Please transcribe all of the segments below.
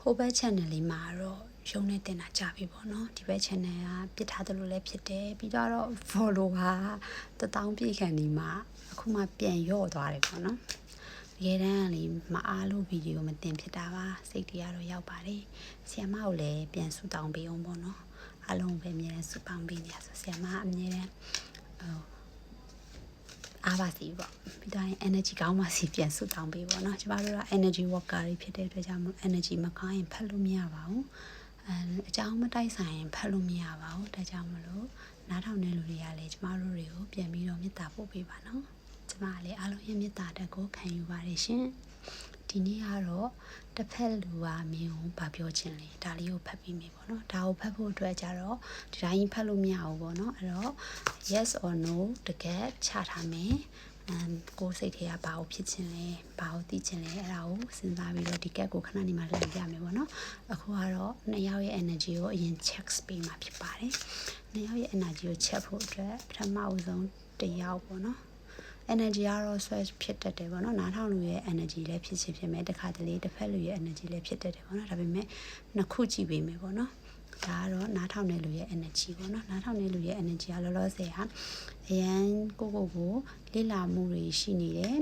ဟိုဘက် channel လေးမှာတော့ရုံနဲ့တင်တာကြပြီပေါ့နော်ဒီဘက် channel ကပြစ်ထားသလိုလည်းဖြစ်တယ်ပြီးတော့ follow က1000ပြည့်ခန့်ဒီမှာအခုမှပြန်ရော့သွားတယ်ပေါ့နော်တကယ်တမ်းကလေမအားလို့ဗီဒီယိုမတင်ဖြစ်တာပါစိတ်တွေကတော့ရောက်ပါတယ်ဆီယမကိုလည်းပြန်ဆူတောင်းပေးအောင်ပေါ့နော်အားလုံးပဲအမြဲတမ်းဆူတောင်းပေးနေရဆိုဆီယမအမြဲတမ်းအားပါစီပေါ့ပြီးတော့ energy ကောင်းပါစီပြန်ဆူတောင်းပေးပေါ့နော်ကျမတို့က energy worker တွေဖြစ်တဲ့အတွက်ကြောင့်မို့ energy မကောင်းရင်ဖတ်လို့မရပါဘူးအကြောင်းမတိုက်ဆိုင်ရင်ဖတ်လို့မရပါဘူးဒါကြောင့်မလို့နားထောင်တဲ့လူတွေကလည်းကျမတို့တွေကိုပြန်ပြီးတော့မေတ္တာပို့ပေးပါနော်ကျမကလည်းအားလုံးရဲ့မေတ္တာတက်ကိုခံယူပါတယ်ရှင်ဒီနေ့ကတော့တစ်ဖက်လူကမင်းကိုဗာပြောချင်လေဒါလေးကိုဖတ်ပြီးမယ်ပေါ့နော်ဒါကိုဖတ်ဖို့အတွက်ကြတော့ဒီတိုင်းဖတ်လို့မရဘူးပေါ့နော်အဲ့တော့ yes or no တကယ်ချထားမယ်ကိုယ်စိတ်ထဲကဘာကိုဖြစ်ချင်လဲဘာကိုသိချင်လဲအဲ့ဒါကိုစဉ်းစားပြီးတော့ဒီကက်ကိုခဏနေမှလိုက်ပြမယ်ပေါ့နော်အခုကတော့နှစ်ယောက်ရဲ့ energy ကိုအရင် check ပေးမှာဖြစ်ပါတယ်နှစ်ယောက်ရဲ့ energy ကို check ဖို့အတွက်ပထမဦးဆုံးတစ်ယောက်ပေါ့နော် energy ကတော့ switch ဖြစ်တတ်တယ်ပေါ့နော်နားထောင်လူရဲ့ energy လည်းဖြစ်ချင်ဖြစ်မယ်တခါတလေတစ်ဖက်လူရဲ့ energy လည်းဖြစ်တတ်တယ်ပေါ့နော်ဒါပေမဲ့နှစ်ခုကြည့်ပေးမယ်ပေါ့နော်ဒါကတော့နားထောင်တဲ့လူရဲ့ energy ပေါ့နော်နားထောင်တဲ့လူရဲ့ energy ကလောလောဆယ်ဟာအရန်ကိုလေ့လာမှုတွေရှိနေတယ်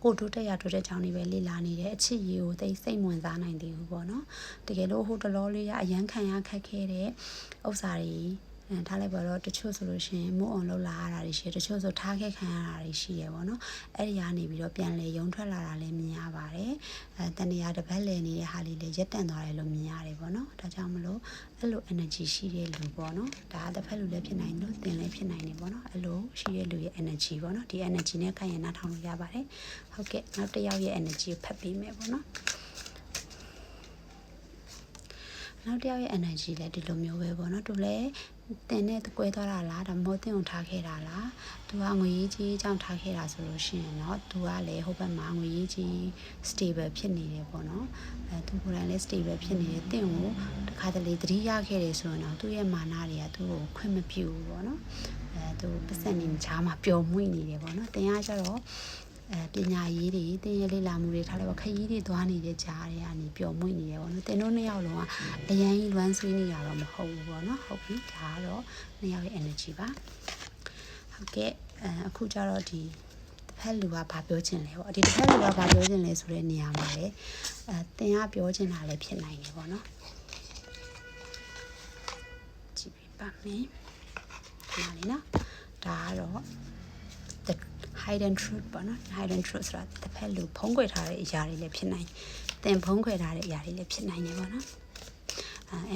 ကိုတို့တက်ရတို့တဲ့ကြောင်းတွေပဲလေ့လာနေတယ်အချစ်ရည်ကိုသိစိတ်ဝင်စားနိုင်သေးဘူးပေါ့နော်တကယ်လို့ဟိုတလောလေးကအရန်ခံရခက်ခဲတဲ့ဥစ္စာတွေထားလိုက်ပါတော့တချို့ဆိုလို့ရှိရင်မို့အောင်လောက်လာရတာတွေရှိတယ်တချို့ဆိုထားခဲ့ခံရတာတွေရှိတယ်ပေါ့နော်အဲ့ဒီကနေပြီးတော့ပြန်လေရုံထွက်လာတာလည်းမြင်ရပါတယ်တဏှာတစ်ပတ်လည်နေတဲ့ဟာလေးလည်းရက်တန့်သွားတယ်လို့မြင်ရတယ်ပေါ့နော်ဒါကြောင့်မလို့အဲ့လို energy ရှိတဲ့လူပေါ့နော်ဒါတစ်ဖက်လူလည်းဖြစ်နိုင်လို့တင်လည်းဖြစ်နိုင်တယ်ပေါ့နော်အဲ့လိုရှိတဲ့လူရဲ့ energy ပေါ့နော်ဒီ energy နဲ့ခံရနားထောင်လို့ရပါတယ်ဟုတ်ကဲ့နောက်တစ်ယောက်ရဲ့ energy ကိုဖတ်ပေးမယ်ပေါ့နော်နောက်တစ်ယောက်ရဲ့ energy လည်းဒီလိုမျိုးပဲပေါ့နော်သူလည်းတင်နဲ့ကွဲသွားတာလားဒါမှမဟုတ်တင်အောင်ထားခဲ့တာလားသူကငွေရေးကြီးအကြောင်းထားခဲ့တာဆိုလို့ရှိရင်เนาะသူကလည်းဟိုဘက်မှာငွေရေးကြီး stable ဖြစ်နေတယ်ပေါ့နော်သူကိုယ်တိုင်လည်း stable ဖြစ်နေတယ်တင်ကိုတစ်ခါတလေသတိရခဲ့တယ်ဆိုရင်တော့သူ့ရဲ့မာနတွေကသူ့ကိုခွင့်မပြုဘူးပေါ့နော်သူပတ်စံနေချားမှာပျော်မွေ့နေတယ်ပေါ့နော်တင်ကကျတော့ပညာရေးတွေတင်ရလေ့လာမှုတွေထားလိုက်ပါခရီးတွေသွားနေတဲ့ကြားတွေကနေပျော်မွေ့နေတယ်ပေါ့နော်တင်တို့နှစ်ယောက်လုံးကအရန်ကြီးလွမ်းဆွေးနေရတော့မဟုတ်ဘူးပေါ့နော်ဟုတ်ပြီဒါကတော့နှစ်ယောက်ရဲ့ energy ပါဟုတ်ကဲ့အခုကျတော့ဒီတစ်ဖက်လူကဘာပြောချင်လဲပေါ့ဒီတစ်ဖက်လူကဘာပြောချင်လဲဆိုတဲ့နေရာမှာလေတင်ကပြောချင်တာလည်းဖြစ်နိုင်တယ်ပေါ့နော်ကြည့်ပြပါမယ်ဒီမှာလေနော်ဒါကတော့ hidden truth ပေါ့နော် hidden truth ဆိုတာတစ်ဖက်လူဖုံးကွယ်ထားတဲ့အရာတွေလည်းဖြစ်နိုင်တင်ဖုံးကွယ်ထားတဲ့အရာတွေလည်းဖြစ်နိုင်တယ်ပေါ့နော်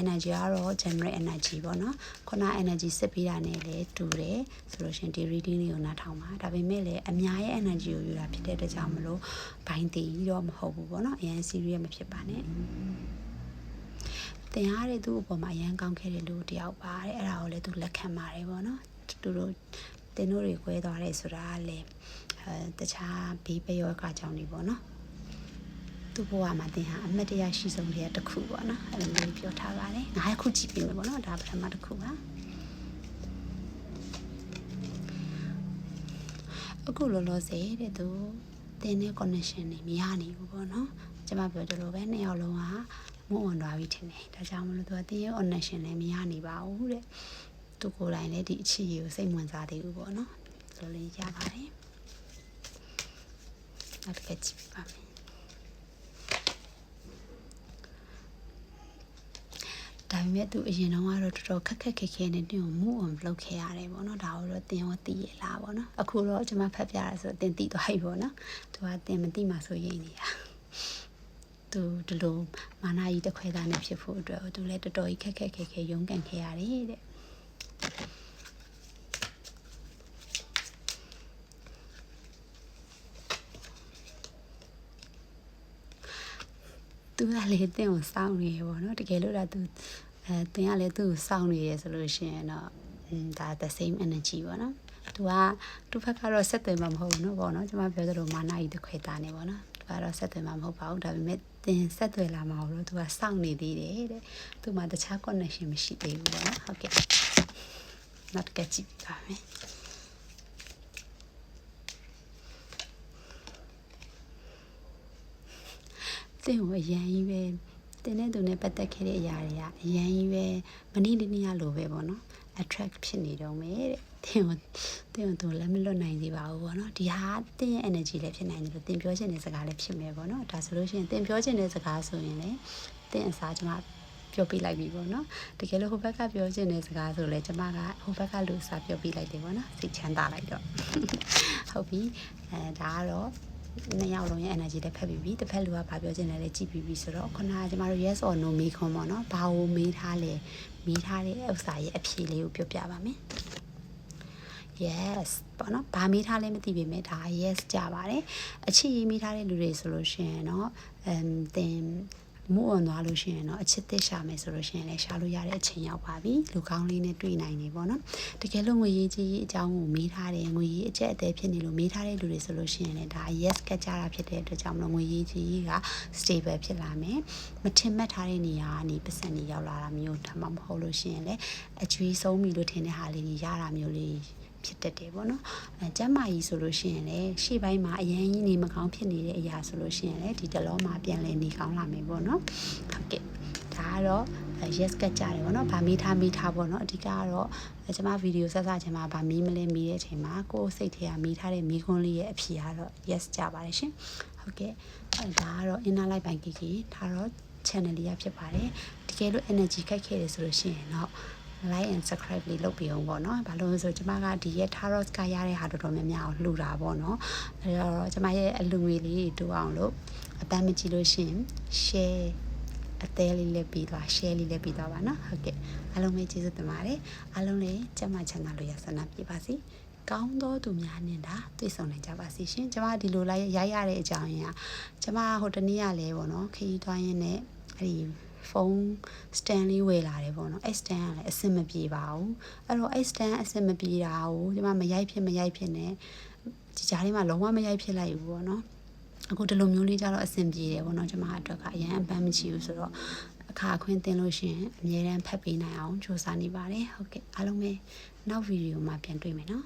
energy ကတော့ generate energy ပေါ့နော်ခုန energy စစ်ပေးတာနဲ့လည်းတူတယ်ဆိုလို့ရှင်ဒီ reading လေးကိုနားထောင်ပါဒါပေမဲ့လည်းအများရဲ့ energy ကိုယူတာဖြစ်တဲ့အတွက်ကြောင့်မလို့ဘိုင်းတည်တော့မဟုတ်ဘူးပေါ့နော်အရင် serious မဖြစ်ပါနဲ့တင်ရတဲ့သူ့အပေါ်မှာအရန်ကောင်းခဲ့တဲ့လူတယောက်ပါတဲ့အဲ့ဒါကိုလည်းသူလက်ခံပါတယ်ပေါ့နော်သူတို့တင်တို့တွေ꿰သွားတယ်ဆိုတာကလည်းတခြားဘေးပယောဂကြောင့်နေပေါ့နော်သူ့ဘဝမှာတင်ဟာအမတ်တရားရှိဆုံးတဲ့တစ်ခုပေါ့နော်အဲ့လိုမျိုးပြောထားပါတယ်ငါးခုကြည့်ပြီးမယ်ပေါ့နော်ဒါပထမတစ်ခုပါအခုလောလောဆယ်တဲ့သူတင်တဲ့ connection တွေမရနိုင်ဘူးပေါ့နော်ကျွန်မပြောတယ်လို့ပဲနှစ်ယောက်လုံးကမုန်းဝင်သွားပြီထင်တယ်ဒါကြောင့်မလို့သူကတင်ရဲ့ connection လည်းမရနိုင်ပါဘူးတဲ့သူကိုယ်တိုင်လည်းဒီအချစ်ရည်ကိုစိတ်ဝင်စားသေးဘူးပေါ့နော်ဆိုလို့ရပါတယ်နောက်ကကြည့်ပါမယ်ဒါပေမဲ့သူအရင်တော့ကတော့တော်တော်ခက်ခက်ခဲခဲနဲ့တင်ကိုမူအောင်လုပ်ခဲ့ရတယ်ပေါ့နော်ဒါကိုတော့တင်ရောသိရလားပေါ့နော်အခုတော့ကျွန်မဖတ်ပြရဆိုတင်သိသွားပြီပေါ့နော်သူကတင်မသိမှဆိုရင်နေတာသူဒီလိုမာနကြီးတစ်ခွဲသားနဲ့ဖြစ်ဖို့အတွက်သူလည်းတော်တော်ကြီးခက်ခက်ခဲခဲရုန်းကန်ခဲ့ရတယ်တဲ့သူကလည်းတင်ကိုစောင့်နေရပေါ့နော်တကယ်လို့ဒါသူတင်ကလည်းသူ့ကိုစောင့်နေရဆိုလို့ရှိရင်တော့ဒါ the same energy ပေါ့နော်သူကသူ့ဘက်ကတော့ဆက်သွယ်မှာမဟုတ်ဘူးနော်ပေါ့နော်ကျွန်မပြောသလိုမာနကြီးတစ်ခွဲသားနေပေါ့နော်သူကတော့ဆက်သွယ်မှာမဟုတ်ပါဘူးဒါပေမဲ့တင်ဆက်သွယ်လာမှာလို့သူကစောင့်နေသေးတယ်တဲ့သူမှတခြား connection မရှိသေးဘူးပေါ့နော်ဟုတ်ကဲ့နောက်ကကြည့်ပါမယ်တင်ကိုအရင်ကြီးပဲ တင်းတဲ့သူနဲ့ပတ်သက်ခဲ့တဲ့အရာတွေကအရန်ကြီးပဲမနေ့တနေ့ကလိုပဲပေါ့နော် attract ဖြစ်နေတော့မယ်တဲ့တင်းသူလည်းမလွတ်နိုင်သေးပါဘူးပေါ့နော်ဒီဟာတင်းရဲ့ energy လည်းဖြစ်နိုင်တယ်လို့တင်းပြောချင်တဲ့စကားလည်းဖြစ်မယ်ပေါ့နော်ဒါဆိုလို့ရှိရင်တင်းပြောချင်တဲ့စကားဆိုရင်လည်းတင်းအစားကျွန်မပြောပြလိုက်ပြီပေါ့နော်တကယ်လို့ဟိုဘက်ကပြောချင်တဲ့စကားဆိုလဲကျွန်မကဟိုဘက်ကလူစားပြောပြလိုက်တယ်ပေါ့နော်စိတ်ချမ်းသာလိုက်တော့ဟုတ်ပြီဒါကတော့နှစ်ယောက်လုံးရဲ့ energy တက်ဖက်ပြီးပြီတစ်ဖက်လူကဘာပြောချင်လဲလဲကြည့်ပြီးပြီဆိုတော့ခုနကကျမတို့ yes or no မေးခွန်းပေါ့နော်ဘာကိုမေးထားလဲမေးထားတဲ့ဥစ္စာရဲ့အဖြေလေးကိုပြောပြပါမယ် yes ပေါ့နော်ဘာမေးထားလဲမသိပေမဲ့ဒါ yes ကြပါတယ်အချစ်ရေးမေးထားတဲ့လူတွေဆိုလို့ရှိရင်တော့တင်မို့အောင်သွားလို့ရှိရင်တော့အချစ်သစ်ရှာမယ်ဆိုလို့ရှိရင်လည်းရှာလို့ရတဲ့အချိန်ရောက်ပါပြီလူကောင်းလေးနဲ့တွေ့နိုင်နေပေါ့နော်တကယ်လို့ငွေရေးကြီးအကြောင်းကိုမေးထားတယ်ငွေရေးအကျက်အသေးဖြစ်နေလို့မေးထားတဲ့လူတွေဆိုလို့ရှိရင်လည်းဒါ yes ကကြတာဖြစ်တဲ့အတွက်ကြောင့်မလို့ငွေရေးကြီးက stable ဖြစ်လာမယ်မထင်မှတ်ထားတဲ့နေရာကနေပတ်စံတွေရောက်လာတာမျိုးဒါမှမဟုတ်လို့ရှိရင်လည်းအကျွေးဆုံးပြီလို့ထင်တဲ့ဟာလေးတွေရတာမျိုးလေးဖြစ်တတ်တယ်ပေါ့နော်ကျမ်းမာရေးဆိုလို့ရှိရင်လည်းရှေ့ပိုင်းမှာအရင်ကြီးနေမကောင်းဖြစ်နေတဲ့အရာဆိုလို့ရှိရင်လည်းဒီတလောမှာပြန်လည်နေကောင်းလာမယ်ပေါ့နော်ဟုတ်ကဲ့ဒါကတော့ yes ကကြတယ်ပေါ့နော်ဗာမေးထားပေါ့နော်အဓိကကတော့ကျွန်မဗီဒီယိုဆက်ချင်မှာဗာမေးမလဲမေးတဲ့အချိန်မှာကိုယ်စိတ်ထဲကမေးထားတဲ့မေးခွန်းလေးရဲ့အဖြေကတော့ yes ကြပါတယ်ရှင်ဟုတ်ကဲ့ဒါကတော့ inner light by Kiki ဒါတော့ channel လေးဖြစ်ပါတယ်တကယ်လို့ energy ခိုက်ခဲ့တယ်ဆိုလို့ရှိရင်တော့like and subscribe လေးလုပ်ပေးအောင်ပေါ့နော်။ဘာလို့လဲဆိုတော့ကျမကဒီရဲ့ tarot ကရတဲ့ဟာတော်တော်များများကိုလှူတာပေါ့နော်။အဲတော့ကျမရဲ့အလူငွေလေးတွေတူအောင်လို့အပန်းမကြည့်လို့ရှိရင် share အသေးလေးလည်းပြီးသွား share လေးလည်းပြီးသွားပါနော်။ဟုတ်ကဲ့အားလုံးပဲကျေးဇူးတင်ပါတယ်။အားလုံးလည်းကျမချမ်းသာလို့ရဆန္ဒပြပါစီ။ကောင်းသောသူများနဲ့ဒါတွေ့ဆုံနိုင်ကြပါစေရှင်။ကျမဒီလိုလိုက်ရိုက်ရတဲ့အကြောင်းရင်းကကျမဟိုတနေ့ကလည်းပေါ့နော်ခရီးသွားရင်းနဲ့အဲဒီဖုန်း stand လေးဝယ်လာတယ်ပေါ့နော်အဲ့ stand ကလည်းအဆင်မပြေပါဘူးအဲ့တော့အဲ့ stand အဆင်မပြေတာကိုဒီမှာမရိုက်ဖြစ်နဲ့ဒီကြားထဲမှာလုံးဝမရိုက်ဖြစ်လိုက်ဘူးပေါ့နော်အခုဒီလိုမျိုးလေးကြတော့အဆင်ပြေတယ်ပေါ့နော်ကျွန်မအတွက်ကအရင်အပန်းမချီဘူးဆိုတော့အခါခွင့်တင်လို့ရှိရင်အမြဲတမ်းဖတ်ပေးနိုင်အောင်စူးစမ်းနေပါတယ်ဟုတ်ကဲ့အားလုံးပဲနောက်ဗီဒီယိုမှာပြန်တွေ့မယ်နော်